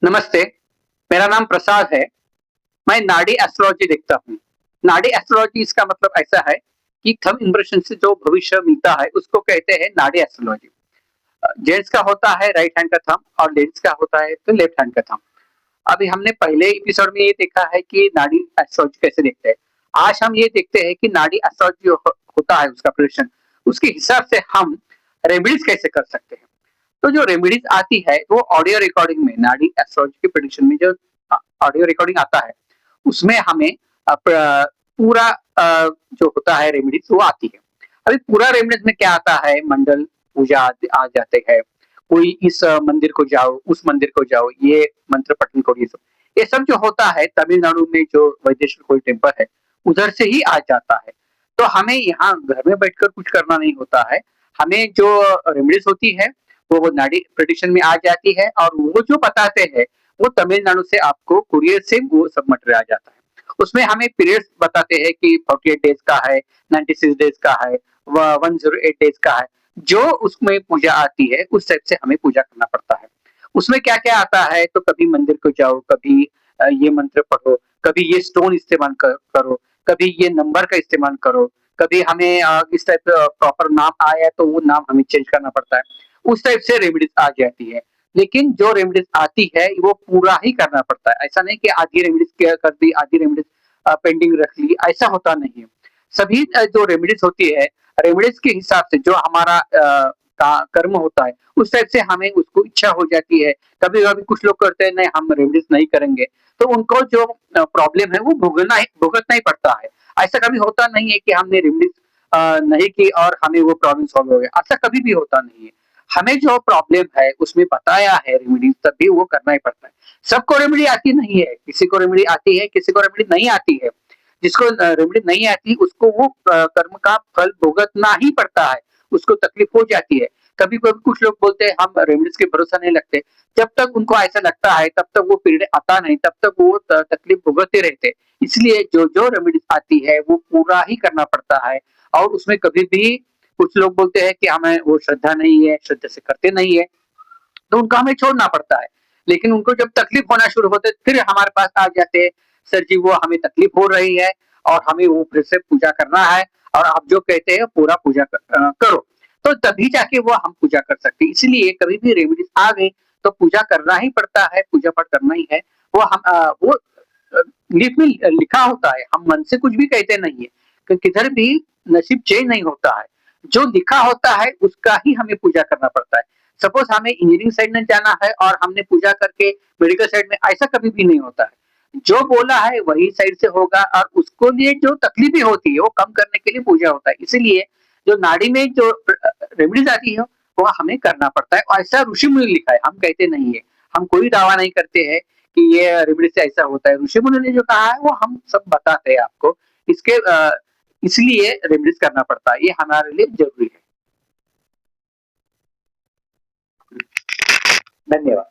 नमस्ते, मेरा नाम प्रसाद है। मैं नाड़ी एस्ट्रोलॉजी देखता हूँ। नाड़ी एस्ट्रोलॉजी इसका मतलब ऐसा है कि थंब इम्प्रेशन से जो भविष्य मिलता है उसको कहते हैं नाड़ी एस्ट्रोलॉजी। जेंट्स का होता है राइट हैंड का थंब और लेडीज का होता है तो लेफ्ट हैंड का थंब। अभी हमने पहले एपिसोड में ये देखा है कि नाड़ी एस्ट्रोलॉजी कैसे देखते हैं। आज हम ये देखते हैं कि नाड़ी एस्ट्रोलॉजी जो होता है उसका प्रिडिक्शन, उसके हिसाब से हम रेमेडीज कैसे कर सकते हैं। तो जो रेमेडीज आती है वो ऑडियो रिकॉर्डिंग में नाड़ी एस्ट्रोलॉजी के प्रेडिक्शन में जो ऑडियो रिकॉर्डिंग आता है उसमें हमें पूरा जो होता है रेमेडीज वो आती है। अभी पूरा रेमेडीज में क्या आता है, मंडल पूजा आ जाते हैं, कोई इस मंदिर को जाओ, उस मंदिर को जाओ, ये मंत्र पठन करो, ये सब जो होता है तमिलनाडु में जो वैदेश्वर कोई टेम्पल है उधर से ही आ जाता है। तो हमें यहाँ घर में बैठकर कुछ करना नहीं होता है। हमें जो रेमेडीज होती है वो नाड़ी प्रेडिक्शन में आ जाती है और वो जो बताते हैं वो तमिलनाडु से आपको कुरियर से वो सब मटेरियल आ जाता है। उसमें हमें पीरियड्स बताते हैं कि 48 डेज का है, 96 डेज का है, 108 डेज का है। जो उसमें पूजा आती है उस टाइप से हमें पूजा करना पड़ता है। उसमें क्या क्या आता है, तो कभी मंदिर को जाओ, कभी ये मंत्र पढ़ो, कभी ये स्टोन इस्तेमाल करो, कभी ये नंबर का इस्तेमाल करो, कभी हमें इस टाइप प्रॉपर नाम आया है तो वो नाम हमें चेंज करना पड़ता है। उस टाइप से रेमेडीज आ जाती है। लेकिन जो रेमेडीज आती है वो पूरा ही करना पड़ता है। ऐसा नहीं कि आधी रेमेडीज कर दी, आधी रेमेडीज पेंडिंग रख ली, ऐसा होता नहीं है। सभी जो रेमेडीज होती है, रेमेडीज के हिसाब से जो हमारा कर्म होता है उस टाइप से हमें उसको इच्छा हो जाती है। कभी कभी कुछ लोग करते हैं नहीं हम रेमेडीज नहीं करेंगे, तो उनको जो प्रॉब्लम है वो भुगतना ही पड़ता है। ऐसा कभी होता नहीं है कि हमने रेमेडीज नहीं की और हमें वो प्रॉब्लम सॉल्व हो गया, ऐसा कभी भी होता नहीं है। हमें जो प्रॉब्लम है उसमें बताया है रेमेडी, तभी वो करना ही पड़ता है। सबको रेमेडी आती नहीं है, किसी को रेमेडी आती है, किसी को रेमेडी नहीं आती है। जिसको रेमेडी नहीं आती उसको वो कर्म का फल भुगतना ही पड़ता है, उसको तकलीफ हो जाती है। कभी कभी कुछ लोग बोलते हैं हम रेमेडीज के भरोसा नहीं लगते। जब तक उनको ऐसा लगता है तब तक वो पीरियड आता नहीं, तब तक वो तकलीफ भुगतते रहते। इसलिए जो जो रेमेडीज आती है वो पूरा ही करना पड़ता है। और उसमें कभी भी कुछ लोग बोलते हैं कि हमें वो श्रद्धा नहीं है, श्रद्धा से करते नहीं है, तो उनका हमें छोड़ना पड़ता है। लेकिन उनको जब तकलीफ होना शुरू होते फिर हमारे पास आ जाते हैं, सर जी वो हमें तकलीफ हो रही है और हमें वो फिर से पूजा करना है और आप जो कहते हैं पूरा पूजा करो, तो तभी जाके वो हम पूजा कर सकते हैं। इसलिए कभी भी रेमेडीज आ गई तो पूजा करना ही पड़ता है, पूजा पाठ करना ही है। वो हम वो लिख में लिखा होता है, हम मन से कुछ भी कहते नहीं है कि किधर भी नसीब चेंज नहीं होता है। जो लिखा होता है उसका ही हमें पूजा करना पड़ता है। सपोज हमें इंजीनियरिंग साइड में जाना है और हमने पूजा करके मेडिकल साइड में, ऐसा कभी भी नहीं होता है। जो बोला है वही साइड से होगा और उसको लिए जो तकलीफें होती है वो कम करने के लिए पूजा होता है। इसीलिए जो नाड़ी में जो रेमेडीज आती है वो हमें करना पड़ता है और ऐसा ऋषि मुनि ने लिखा है, हम कहते नहीं है। हम कोई दावा नहीं करते हैं कि ये रेमेडी से ऐसा होता है। ऋषि मुनि ने जो कहा है वो हम सब बताते हैं आपको। इसके इसलिए रेमेडीज करना पड़ता है, ये हमारे लिए जरूरी है। धन्यवाद।